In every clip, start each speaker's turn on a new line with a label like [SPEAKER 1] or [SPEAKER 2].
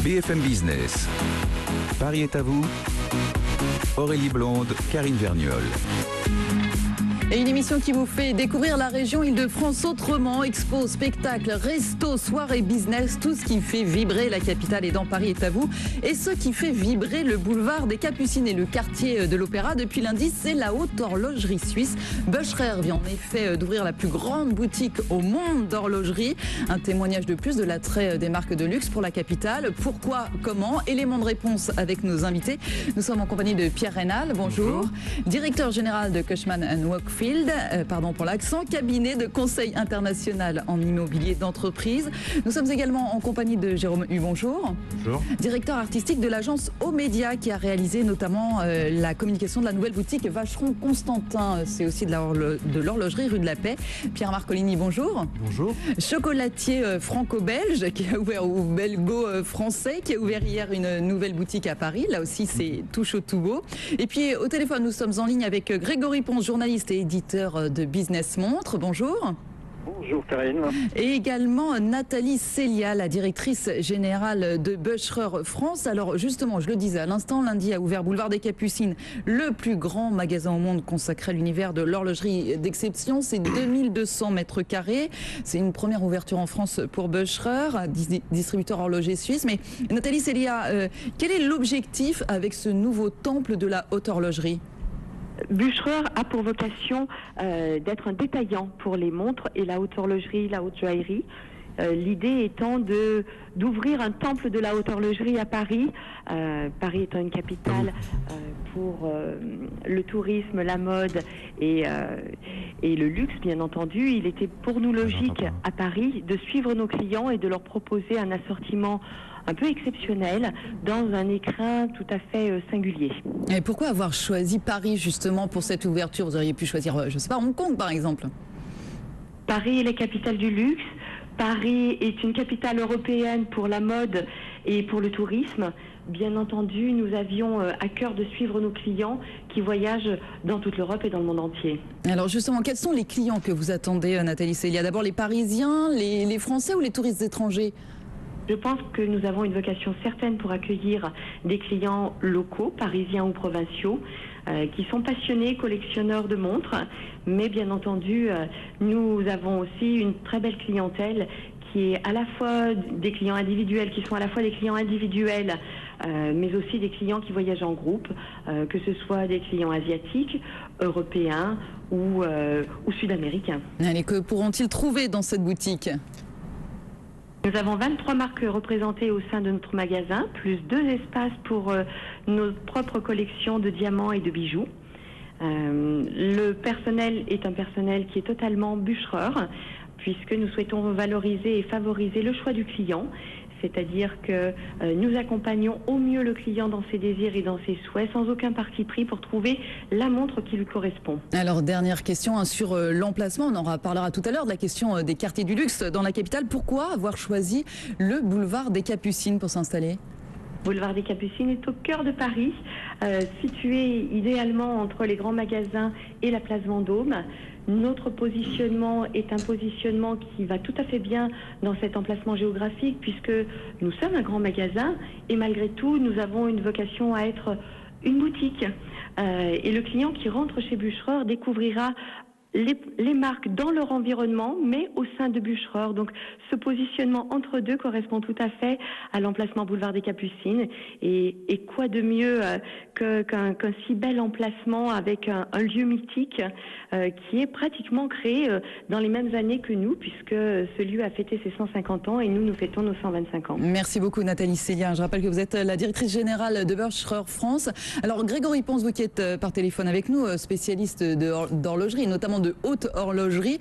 [SPEAKER 1] BFM Business. Paris est à vous. Aurélie Blonde, Karine Vergnol.
[SPEAKER 2] Et une émission qui vous fait découvrir la région Île-de-France autrement. Expo, spectacles, restos, soirées, business, tout ce qui fait vibrer la capitale et dans Paris est à vous. Et ce qui fait vibrer le boulevard des Capucines et le quartier de l'Opéra depuis lundi, c'est la haute horlogerie suisse. Bucherer vient en effet d'ouvrir la plus grande boutique au monde d'horlogerie. Un témoignage de plus de l'attrait des marques de luxe pour la capitale. Pourquoi, comment? Élément de réponse avec nos invités. Nous sommes en compagnie de Pierre Reynal, bonjour. Directeur général de Cushman & Wakefield. Pardon pour l'accent, cabinet de conseil international en immobilier d'entreprise. Nous sommes également en compagnie de Jérôme Hu, bonjour.
[SPEAKER 3] Bonjour.
[SPEAKER 2] Directeur artistique de l'agence Omedia qui a réalisé notamment la communication de la nouvelle boutique Vacheron Constantin. C'est aussi de l'horlogerie rue de la Paix. Pierre Marcolini, bonjour.
[SPEAKER 3] Bonjour.
[SPEAKER 2] Chocolatier franco-belge qui a ouvert, ou belgo-français, qui a ouvert hier une nouvelle boutique à Paris. Là aussi, c'est tout chaud, tout beau. Et puis au téléphone, nous sommes en ligne avec Grégory Ponce, journaliste et éditeur de Business Montre. Bonjour.
[SPEAKER 4] Bonjour Karine.
[SPEAKER 2] Et également Nathalie Célia, la directrice générale de Bucherer France. Alors justement, je le disais à l'instant, lundi a ouvert Boulevard des Capucines, le plus grand magasin au monde consacré à l'univers de l'horlogerie d'exception. C'est 2200 mètres carrés. C'est une première ouverture en France pour Bucherer, distributeur horloger suisse. Mais Nathalie Célia, quel est l'objectif avec ce nouveau temple de la haute horlogerie ?
[SPEAKER 5] Bucherer a pour vocation d'être un détaillant pour les montres et la haute horlogerie, la haute joaillerie. L'idée étant d'ouvrir un temple de la haute horlogerie à Paris. Paris étant une capitale pour le tourisme, la mode et le luxe, bien entendu. Il était pour nous logique à Paris de suivre nos clients et de leur proposer un assortiment un peu exceptionnel dans un écrin tout à fait singulier.
[SPEAKER 2] Et pourquoi avoir choisi Paris justement pour cette ouverture? Vous auriez pu choisir, je ne sais pas, Hong Kong par exemple.
[SPEAKER 5] Paris est la capitale du luxe. Paris est une capitale européenne pour la mode et pour le tourisme. Bien entendu, nous avions à cœur de suivre nos clients qui voyagent dans toute l'Europe et dans le monde entier.
[SPEAKER 2] Alors justement, quels sont les clients que vous attendez, Nathalie Célia? D'abord les Parisiens, les Français ou les touristes étrangers?
[SPEAKER 5] Je pense que nous avons une vocation certaine pour accueillir des clients locaux, parisiens ou provinciaux, qui sont passionnés, collectionneurs de montres. Mais bien entendu, nous avons aussi une très belle clientèle qui est à la fois des clients individuels, qui sont à la fois des clients individuels, mais aussi des clients qui voyagent en groupe, que ce soit des clients asiatiques, européens ou sud-américains.
[SPEAKER 2] Allez, que pourront-ils trouver dans cette boutique ?
[SPEAKER 5] Nous avons 23 marques représentées au sein de notre magasin, plus 2 espaces pour nos propres collections de diamants et de bijoux. Le personnel est un personnel qui est totalement Bucherer, puisque nous souhaitons valoriser et favoriser le choix du client. C'est-à-dire que nous accompagnons au mieux le client dans ses désirs et dans ses souhaits, sans aucun parti pris, pour trouver la montre qui lui correspond.
[SPEAKER 2] Alors, dernière question sur l'emplacement. On en reparlera tout à l'heure de la question des quartiers du luxe dans la capitale. Pourquoi avoir choisi le boulevard des Capucines pour s'installer ?
[SPEAKER 5] Boulevard des Capucines est au cœur de Paris, situé idéalement entre les grands magasins et la place Vendôme. Notre positionnement est un positionnement qui va tout à fait bien dans cet emplacement géographique puisque nous sommes un grand magasin et malgré tout nous avons une vocation à être une boutique. Et le client qui rentre chez Bucherer découvrira les marques dans leur environnement, mais au sein de Bucherer. Donc, ce positionnement entre deux correspond tout à fait à l'emplacement boulevard des Capucines. Et quoi de mieux qu'un si bel emplacement avec un lieu mythique qui est pratiquement créé dans les mêmes années que nous, puisque ce lieu a fêté ses 150 ans et nous fêtons nos 125 ans.
[SPEAKER 2] Merci beaucoup Nathalie Célia. Je rappelle que vous êtes la directrice générale de Bucherer France. Alors Grégory Ponce, vous qui êtes par téléphone avec nous, spécialiste d'horlogerie, notamment de haute horlogerie.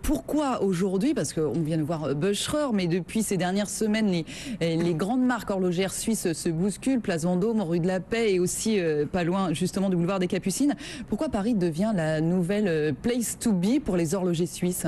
[SPEAKER 2] Pourquoi aujourd'hui, parce qu'on vient de voir Bucherer, mais depuis ces dernières semaines, les grandes marques horlogères suisses se bousculent, place Vendôme, rue de la Paix et aussi pas loin justement du boulevard des Capucines. Pourquoi Paris devient la nouvelle place to be pour les horlogers suisses ?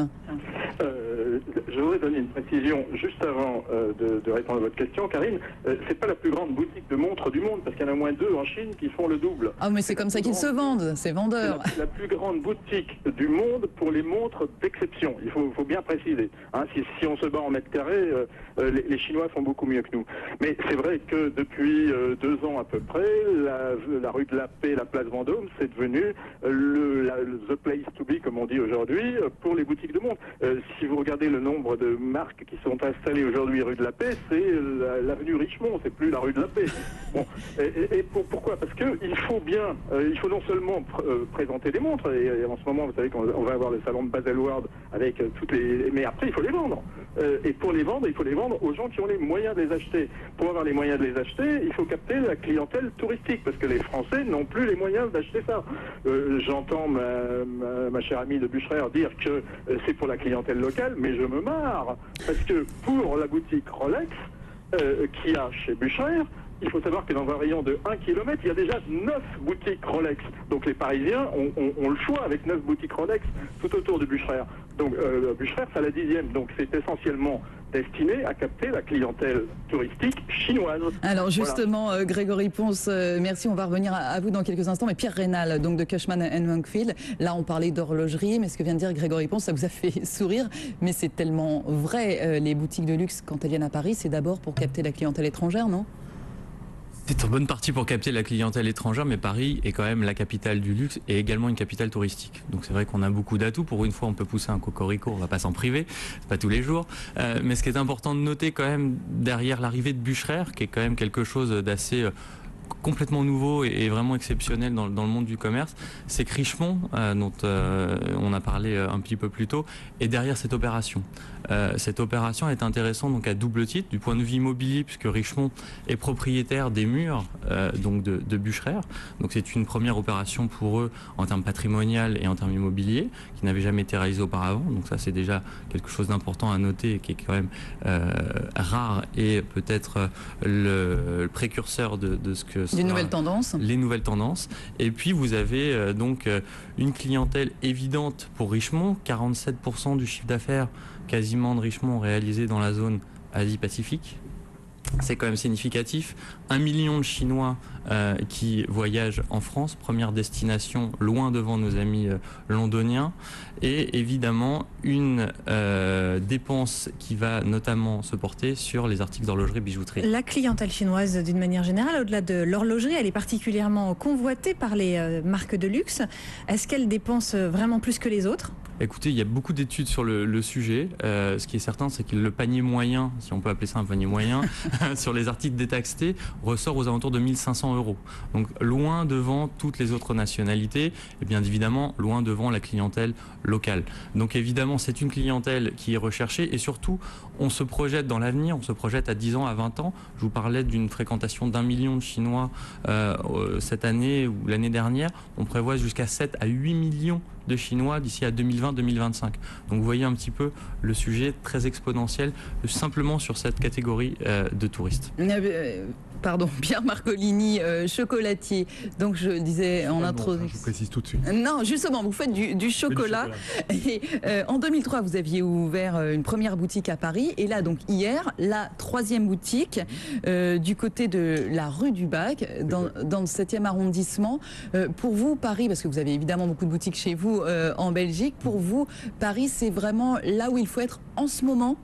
[SPEAKER 3] je voudrais donner une précision juste avant de répondre à votre question, Karine. C'est pas la plus grande boutique de montres du monde, parce qu'il y en a au moins 2 en Chine qui font le double.
[SPEAKER 2] Ah, mais c'est comme ça qu'ils se vendent, c'est vendeur.
[SPEAKER 3] C'est la plus grande boutique du monde pour les montres d'exception. Il faut bien préciser. Hein, si on se bat en mètres carrés, les Chinois font beaucoup mieux que nous. Mais c'est vrai que depuis 2 ans à peu près, la rue de la Paix, la place Vendôme, c'est devenu the place to be, comme on dit aujourd'hui, pour les boutiques de montres. Si vous regardez le nombre de marques qui sont installées aujourd'hui rue de la Paix, c'est l'avenue Richemont, c'est plus la rue de la Paix. Bon, pourquoi? Parce que il faut non seulement présenter des montres, et en ce moment, vous savez qu'on va avoir le salon de Baselworld avec toutes les... Mais après, il faut les vendre. Et pour les vendre, il faut les vendre aux gens qui ont les moyens de les acheter. Pour avoir les moyens de les acheter, il faut capter la clientèle touristique, parce que les Français n'ont plus les moyens d'acheter ça. J'entends ma chère amie de Bucherer dire que c'est pour la clientèle locale, mais je me marre, parce que pour la boutique Rolex qu'il y a chez Bucherer, il faut savoir que dans un rayon de 1 km, il y a déjà 9 boutiques Rolex. Donc les Parisiens ont le choix avec 9 boutiques Rolex tout autour de Bucherer. Donc Bucherer, c'est à la 10e. Donc c'est essentiellement destiné à capter la clientèle touristique chinoise.
[SPEAKER 2] Alors justement, voilà. Grégory Ponce, merci, on va revenir à vous dans quelques instants. Mais Pierre Rénal, donc de Cushman & Wakefield, là on parlait d'horlogerie, mais ce que vient de dire Grégory Ponce, ça vous a fait sourire, mais c'est tellement vrai. Les boutiques de luxe, quand elles viennent à Paris, c'est d'abord pour capter la clientèle étrangère, non ?
[SPEAKER 4] C'est en bonne partie pour capter la clientèle étrangère, mais Paris est quand même la capitale du luxe et également une capitale touristique. Donc c'est vrai qu'on a beaucoup d'atouts. Pour une fois, on peut pousser un cocorico, on va pas s'en priver, c'est pas tous les jours. Mais ce qui est important de noter quand même, derrière l'arrivée de Bucherer, qui est quand même quelque chose d'assez complètement nouveau et vraiment exceptionnel dans le monde du commerce, c'est que Richemont, dont on a parlé un petit peu plus tôt, est derrière cette opération. Cette opération est intéressante donc à double titre, du point de vue immobilier, puisque Richemont est propriétaire des murs donc de Bucherer. Donc c'est une première opération pour eux en termes patrimonial et en termes immobiliers, qui n'avait jamais été réalisée auparavant. Donc ça c'est déjà quelque chose d'important à noter et qui est quand même rare et peut-être le précurseur de ce que
[SPEAKER 2] les nouvelles tendances.
[SPEAKER 4] Les nouvelles tendances. Et puis vous avez donc une clientèle évidente pour Richemont, 47% du chiffre d'affaires quasiment de Richemont réalisé dans la zone Asie-Pacifique. C'est quand même significatif. 1 million de Chinois qui voyagent en France, première destination loin devant nos amis londoniens, et évidemment une dépense qui va notamment se porter sur les articles d'horlogerie bijouterie.
[SPEAKER 6] La clientèle chinoise, d'une manière générale, au-delà de l'horlogerie, elle est particulièrement convoitée par les marques de luxe. Est-ce qu'elle dépense vraiment plus que les autres ?
[SPEAKER 4] Écoutez, il y a beaucoup d'études sur le sujet. Ce qui est certain, c'est que le panier moyen, si on peut appeler ça un panier moyen, sur les articles détaxés, ressort aux alentours de 1 500 €. Donc loin devant toutes les autres nationalités et bien évidemment loin devant la clientèle locale. Donc évidemment, c'est une clientèle qui est recherchée et surtout, on se projette dans l'avenir, on se projette à 10 ans, à 20 ans. Je vous parlais d'une fréquentation d'1 million de Chinois cette année ou l'année dernière. On prévoit jusqu'à 7 à 8 millions de Chinois d'ici à 2020-2025. Donc vous voyez un petit peu le sujet très exponentiel simplement sur cette catégorie de touristes.
[SPEAKER 2] Pardon, Pierre Marcolini, chocolatier. Donc je disais en introduction.
[SPEAKER 7] Je précise tout de suite.
[SPEAKER 2] Non, justement, vous faites du chocolat. Et, en 2003, vous aviez ouvert une première boutique à Paris. Et là, donc hier, la 3e boutique du côté de la rue du Bac, dans le 7e arrondissement. Pour vous, Paris, parce que vous avez évidemment beaucoup de boutiques chez vous en Belgique, pour vous, Paris, c'est vraiment là où il faut être en ce moment ?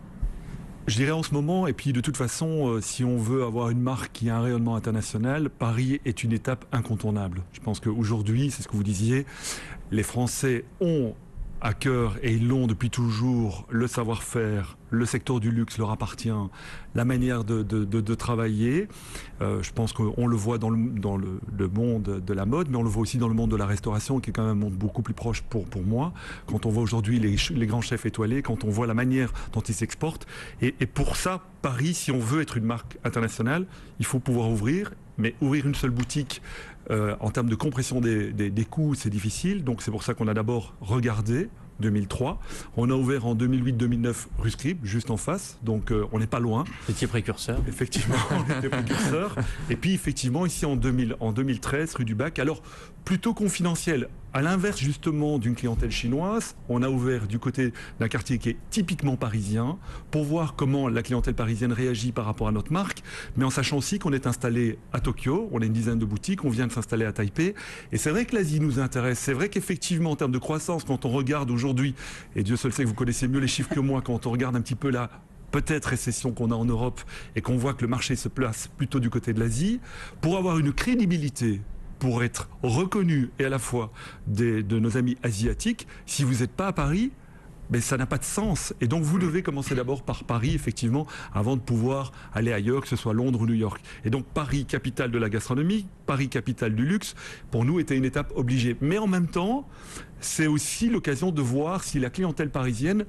[SPEAKER 7] Je dirais en ce moment, et puis de toute façon, si on veut avoir une marque qui a un rayonnement international, Paris est une étape incontournable. Je pense qu'aujourd'hui, c'est ce que vous disiez, les Français ont à cœur, et ils l'ont depuis toujours, le savoir-faire, le secteur du luxe leur appartient, la manière de travailler. Je pense qu'on le voit dans le monde de la mode, mais on le voit aussi dans le monde de la restauration, qui est quand même un monde beaucoup plus proche pour moi. Quand on voit aujourd'hui les grands chefs étoilés, quand on voit la manière dont ils s'exportent. Et pour ça, Paris, si on veut être une marque internationale, il faut pouvoir ouvrir, mais ouvrir une seule boutique, en termes de compression des coûts, c'est difficile. Donc c'est pour ça qu'on a d'abord regardé 2003. On a ouvert en 2008-2009 rue Scribe, juste en face. Donc on n'est pas loin.
[SPEAKER 4] Vous étiez précurseur.
[SPEAKER 7] Effectivement, on était précurseur. Et puis effectivement, ici en 2013, rue du Bac. Alors, plutôt confidentiel. à l'inverse justement d'une clientèle chinoise, on a ouvert du côté d'un quartier qui est typiquement parisien pour voir comment la clientèle parisienne réagit par rapport à notre marque, mais en sachant aussi qu'on est installé à Tokyo, on a une dizaine de boutiques, on vient de s'installer à Taipei, et c'est vrai que l'Asie nous intéresse, c'est vrai qu'effectivement en termes de croissance, quand on regarde aujourd'hui, et Dieu seul sait que vous connaissez mieux les chiffres que moi, quand on regarde un petit peu la peut-être récession qu'on a en Europe et qu'on voit que le marché se place plutôt du côté de l'Asie, pour avoir une crédibilité, pour être reconnu et à la fois de nos amis asiatiques, si vous n'êtes pas à Paris, mais ça n'a pas de sens. Et donc vous devez commencer d'abord par Paris, effectivement, avant de pouvoir aller ailleurs, que ce soit Londres ou New York. Et donc Paris, capitale de la gastronomie, Paris, capitale du luxe, pour nous était une étape obligée. Mais en même temps, c'est aussi l'occasion de voir si la clientèle parisienne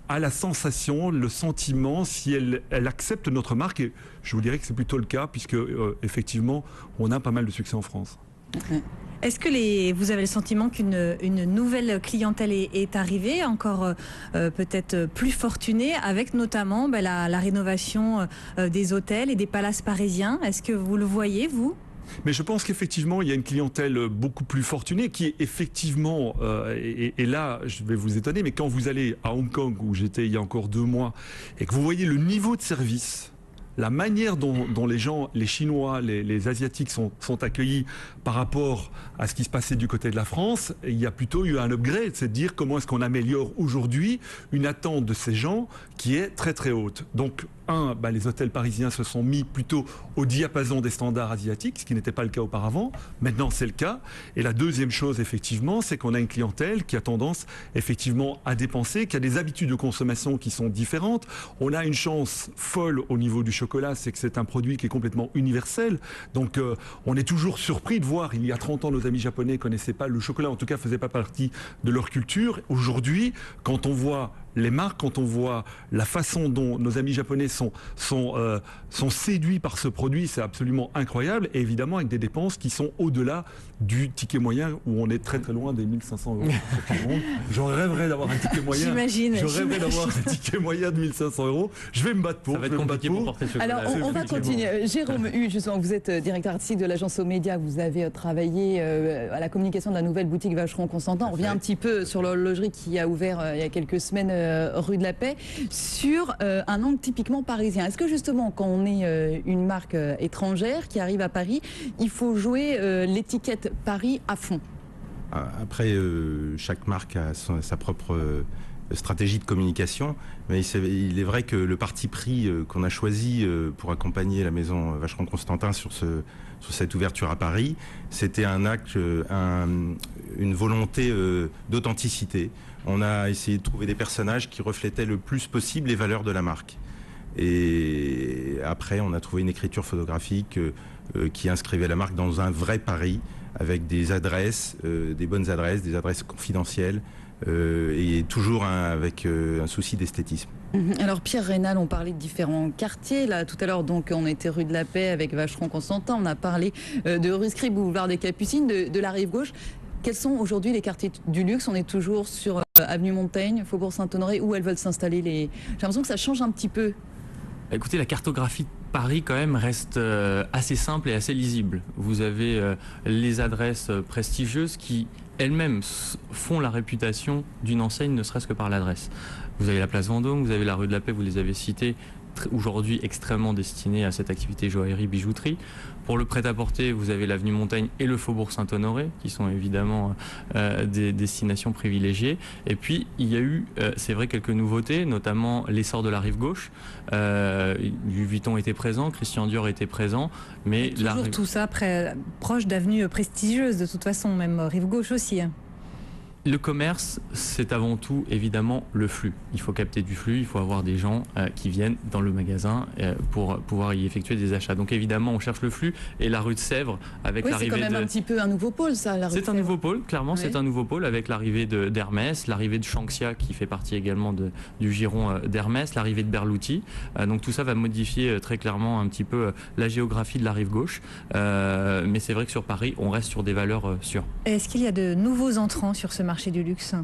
[SPEAKER 7] a la sensation, le sentiment, si elle accepte notre marque. Et je vous dirais que c'est plutôt le cas, puisque effectivement, on a pas mal de succès en France.
[SPEAKER 6] Est-ce que vous avez le sentiment qu'une nouvelle clientèle est arrivée, encore peut-être plus fortunée, avec notamment la rénovation des hôtels et des palaces parisiens? Est-ce que vous le voyez, vous ?
[SPEAKER 7] Mais je pense qu'effectivement, il y a une clientèle beaucoup plus fortunée qui est effectivement, et là, je vais vous étonner, mais quand vous allez à Hong Kong, où j'étais il y a encore 2 mois, et que vous voyez le niveau de service, la manière dont les gens, les Chinois, les Asiatiques sont accueillis par rapport à ce qui se passait du côté de la France, il y a plutôt eu un upgrade, c'est de dire comment est-ce qu'on améliore aujourd'hui une attente de ces gens qui est très très haute. Donc, les hôtels parisiens se sont mis plutôt au diapason des standards asiatiques, ce qui n'était pas le cas auparavant. Maintenant, c'est le cas. Et la deuxième chose, effectivement, c'est qu'on a une clientèle qui a tendance, effectivement, à dépenser, qui a des habitudes de consommation qui sont différentes. On a une chance folle au niveau du chocolat, c'est que c'est un produit qui est complètement universel. Donc, on est toujours surpris de voir, il y a 30 ans, nos amis japonais ne connaissaient pas le chocolat, en tout cas, ne faisait pas partie de leur culture. Aujourd'hui, quand on voit les marques, quand on voit la façon dont nos amis japonais sont séduits par ce produit, c'est absolument incroyable, et évidemment avec des dépenses qui sont au-delà du ticket moyen, où on est très très loin des 1500 €. J'en rêverais d'avoir un ticket moyen.
[SPEAKER 6] J'imagine.
[SPEAKER 7] Je rêverais d'avoir un ticket moyen de 1500 €. Je vais me battre pour.
[SPEAKER 4] Ça va être compliqué pour porter ce chocolat.
[SPEAKER 2] Alors, on va continuer. Jérôme Hu, justement, vous êtes directeur artistique de l'agence aux médias. Vous avez travaillé à la communication de la nouvelle boutique Vacheron Constantin. On revient un petit peu sur l'horlogerie qui a ouvert il y a quelques semaines rue de la Paix, sur un angle typiquement parisien. Est-ce que justement, quand on est une marque étrangère qui arrive à Paris, il faut jouer l'étiquette Paris à fond?
[SPEAKER 8] Après, chaque marque a sa propre stratégie de communication, mais il est vrai que le parti pris qu'on a choisi pour accompagner la maison Vacheron Constantin sur cette ouverture à Paris, c'était un acte, une volonté d'authenticité. On a essayé de trouver des personnages qui reflétaient le plus possible les valeurs de la marque. Et après, on a trouvé une écriture photographique qui inscrivait la marque dans un vrai Paris, avec des adresses, des bonnes adresses, des adresses confidentielles, et toujours avec un souci d'esthétisme.
[SPEAKER 2] Alors Pierre Rénal, on parlait de différents quartiers. Là, tout à l'heure, donc, on était rue de la Paix avec Vacheron Constantin. On a parlé de rue Scribe, boulevard des Capucines, de la rive gauche. Quels sont aujourd'hui les quartiers du luxe? On est toujours sur avenue Montaigne, Faubourg Saint-Honoré, où elles veulent s'installer J'ai l'impression que ça change un petit peu.
[SPEAKER 4] Écoutez, la cartographie de Paris quand même reste assez simple et assez lisible. Vous avez les adresses prestigieuses qui elles-mêmes font la réputation d'une enseigne, ne serait-ce que par l'adresse. Vous avez la place Vendôme, vous avez la rue de la Paix, vous les avez citées, aujourd'hui extrêmement destinée à cette activité joaillerie, bijouterie. Pour le prêt-à-porter, vous avez l'avenue Montaigne et le Faubourg Saint-Honoré, qui sont évidemment des destinations privilégiées. Et puis, il y a eu, c'est vrai, quelques nouveautés, notamment l'essor de la rive gauche. Louis Vuitton était présent, Christian Dior était présent, mais
[SPEAKER 6] toujours tout ça proche d'avenues prestigieuses, de toute façon, même rive gauche aussi.
[SPEAKER 4] Le commerce, c'est avant tout évidemment le flux. Il faut capter du flux, il faut avoir des gens qui viennent dans le magasin pour pouvoir y effectuer des achats. Donc évidemment, on cherche le flux, et la rue de Sèvres avec l'arrivée de...
[SPEAKER 2] c'est quand même un petit peu un nouveau pôle, ça, la rue de Sèvres.
[SPEAKER 4] C'est un nouveau pôle, clairement,
[SPEAKER 2] oui.
[SPEAKER 4] C'est un nouveau pôle avec l'arrivée d'Hermès, l'arrivée de Shanxia qui fait partie également du giron d'Hermès, l'arrivée de Berluti. Donc tout ça va modifier très clairement un petit peu la géographie de la rive gauche. Mais c'est vrai que sur Paris, on reste sur des valeurs sûres.
[SPEAKER 6] Est-ce qu'il y a de nouveaux entrants sur ce marché du luxe?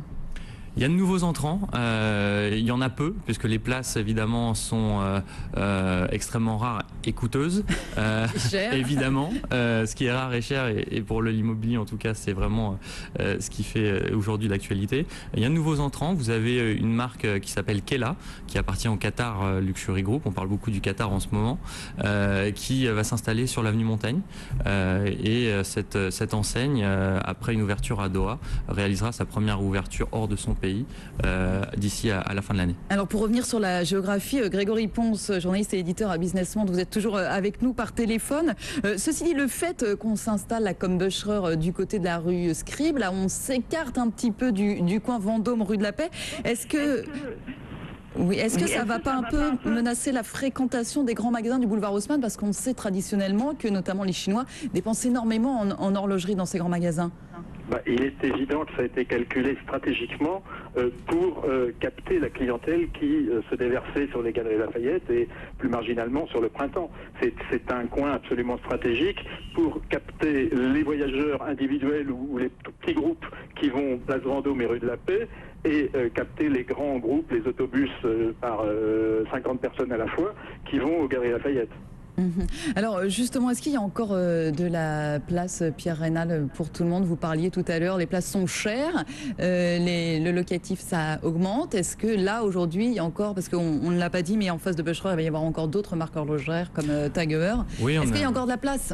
[SPEAKER 4] Il y a de nouveaux entrants, il y en a peu, puisque les places évidemment sont extrêmement rares et coûteuses, évidemment. Ce qui est rare et cher, et pour l'immobilier en tout cas, c'est vraiment ce qui fait aujourd'hui l'actualité. Il y a de nouveaux entrants, vous avez une marque qui s'appelle Kela, qui appartient au Qatar Luxury Group, on parle beaucoup du Qatar en ce moment, qui va s'installer sur l'avenue Montaigne. Et cette enseigne, après une ouverture à Doha, réalisera sa première ouverture hors de son pays d'ici à la fin de l'année.
[SPEAKER 2] Alors pour revenir sur la géographie, Grégory Ponce, journaliste et éditeur à Business Monde, vous êtes toujours avec nous par téléphone. Ceci dit, le fait qu'on s'installe là, comme Bucherer du côté de la rue Scribe, là on s'écarte un petit peu du coin Vendôme, rue de la Paix. Est-ce que ça va pas un peu menacer la fréquentation des grands magasins du boulevard Haussmann, parce qu'on sait traditionnellement que notamment les Chinois dépensent énormément en horlogerie dans ces grands magasins?
[SPEAKER 3] Il est évident que ça a été calculé stratégiquement pour capter la clientèle qui se déversait sur les Galeries Lafayette et plus marginalement sur le Printemps. C'est un coin absolument stratégique pour capter les voyageurs individuels ou les tout petits groupes qui vont place Vendôme et rue de la Paix, et capter les grands groupes, les autobus par 50 personnes à la fois, qui vont aux Galeries Lafayette.
[SPEAKER 2] Alors justement, est-ce qu'il y a encore de la place Pierre Rénal pour tout le monde? Vous parliez tout à l'heure, les places sont chères, le locatif ça augmente. Est-ce que là aujourd'hui il y a encore, parce qu'on ne l'a pas dit, mais en face de Bucherer il va y avoir encore d'autres marques horlogères comme Tag Heuer.
[SPEAKER 4] Oui,
[SPEAKER 2] est-ce qu'il y a encore de la place?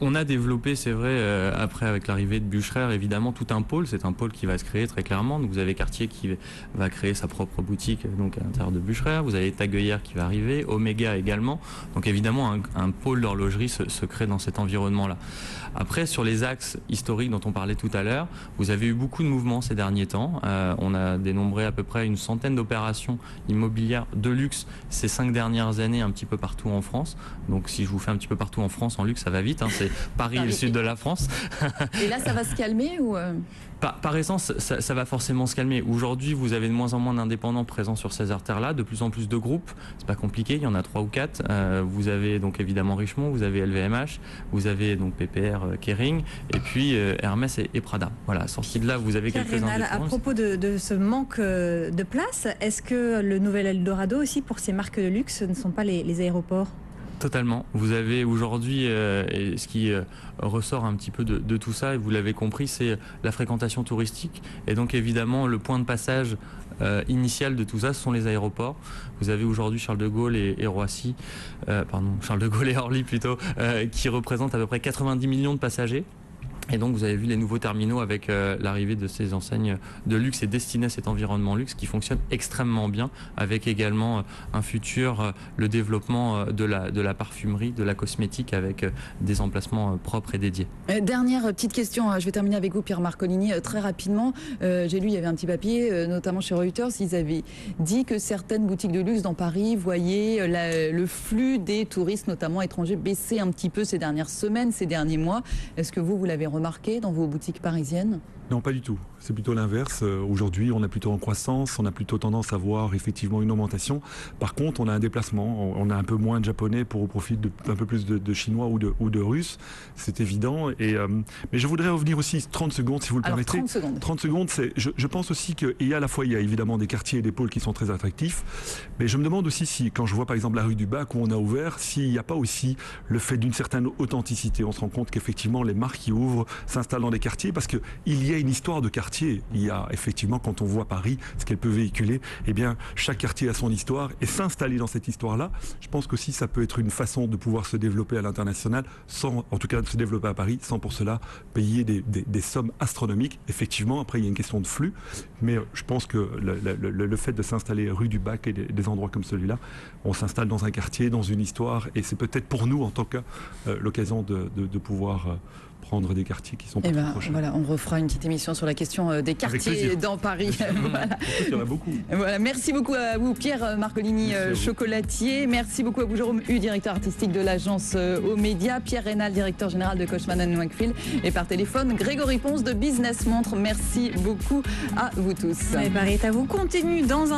[SPEAKER 4] On a développé, c'est vrai, après avec l'arrivée de Bucherer, évidemment tout un pôle. C'est un pôle qui va se créer très clairement. Donc vous avez Cartier qui va créer sa propre boutique donc à l'intérieur de Bucherer. Vous avez Tag Heuer qui va arriver, Omega également. Donc évidemment un pôle d'horlogerie se crée dans cet environnement-là. Après, sur les axes historiques dont on parlait tout à l'heure, vous avez eu beaucoup de mouvements ces derniers temps. On a dénombré à peu près une centaine d'opérations immobilières de luxe ces 5 dernières années, un petit peu partout en France. Donc si je vous fais un petit peu partout en France en luxe, ça va vite. C'est Paris et le sud de la France.
[SPEAKER 2] Et là, ça va se calmer ou
[SPEAKER 4] Par essence, ça va forcément se calmer. Aujourd'hui, vous avez de moins en moins d'indépendants présents sur ces artères-là, de plus en plus de groupes. C'est pas compliqué, il y en a 3 ou 4. Vous avez donc évidemment Richemont, vous avez LVMH, vous avez donc PPR, Kering, et puis Hermès et Prada. Voilà, sorti de là, vous avez quelques indépendants.
[SPEAKER 6] À propos de ce manque de place, est-ce que le nouvel Eldorado aussi pour ces marques de luxe ne sont pas les aéroports?
[SPEAKER 4] Totalement. Vous avez aujourd'hui, et ce qui ressort un petit peu de tout ça, et vous l'avez compris, c'est la fréquentation touristique. Et donc évidemment, le point de passage initial de tout ça, ce sont les aéroports. Vous avez aujourd'hui Charles de Gaulle et Roissy, Charles de Gaulle et Orly plutôt, qui représentent à peu près 90 millions de passagers. Et donc vous avez vu les nouveaux terminaux avec l'arrivée de ces enseignes de luxe et destinées à cet environnement luxe qui fonctionne extrêmement bien, avec également un futur, le développement de la parfumerie, de la cosmétique avec des emplacements propres et dédiés.
[SPEAKER 2] Dernière petite question, je vais terminer avec vous Pierre Marcolini très rapidement. J'ai lu, il y avait un petit papier, notamment chez Reuters, ils avaient dit que certaines boutiques de luxe dans Paris voyaient le flux des touristes, notamment étrangers, baisser un petit peu ces dernières semaines, ces derniers mois. Est-ce que vous l'avez remarqué dans vos boutiques parisiennes?
[SPEAKER 7] Non, pas du tout. C'est plutôt l'inverse. Aujourd'hui, on est plutôt en croissance, on a plutôt tendance à voir effectivement une augmentation. Par contre, on a un déplacement, on a un peu moins de Japonais au profit d'un peu plus de Chinois ou de Russes, c'est évident. Mais je voudrais revenir aussi 30 secondes, si vous le permettez.
[SPEAKER 2] 30 secondes.
[SPEAKER 7] 30 secondes, je pense aussi qu'il y a à la fois, il y a évidemment des quartiers et des pôles qui sont très attractifs, mais je me demande aussi si, quand je vois par exemple la rue du Bac où on a ouvert, s'il n'y a pas aussi le fait d'une certaine authenticité. On se rend compte qu'effectivement, les marques qui ouvrent s'installent dans des quartiers parce qu'il y a une histoire de quartier. Il y a effectivement, quand on voit Paris, ce qu'elle peut véhiculer, eh bien, chaque quartier a son histoire et s'installer dans cette histoire-là, je pense qu'aussi ça peut être une façon de pouvoir se développer à l'international, sans, en tout cas de se développer à Paris, sans pour cela payer des sommes astronomiques. Effectivement, après il y a une question de flux, mais je pense que le fait de s'installer rue du Bac et des endroits comme celui-là, on s'installe dans un quartier, dans une histoire, et c'est peut-être pour nous en tant que l'occasion de pouvoir prendre des quartiers qui sont pas trop proches.
[SPEAKER 2] Voilà, on refera une petite émission sur la question des quartiers dans Paris. Voilà.
[SPEAKER 7] Il y en a beaucoup.
[SPEAKER 2] Voilà, merci beaucoup à vous Pierre Marcolini, chocolatier. Merci beaucoup à vous Jérôme Hu, directeur artistique de l'agence aux médias. Pierre Rénal, directeur général de Cushman & Wakefield. Et par téléphone, Grégory Ponce de Business Montre. Merci beaucoup à vous tous.
[SPEAKER 6] Paris est à vous. Continue dans un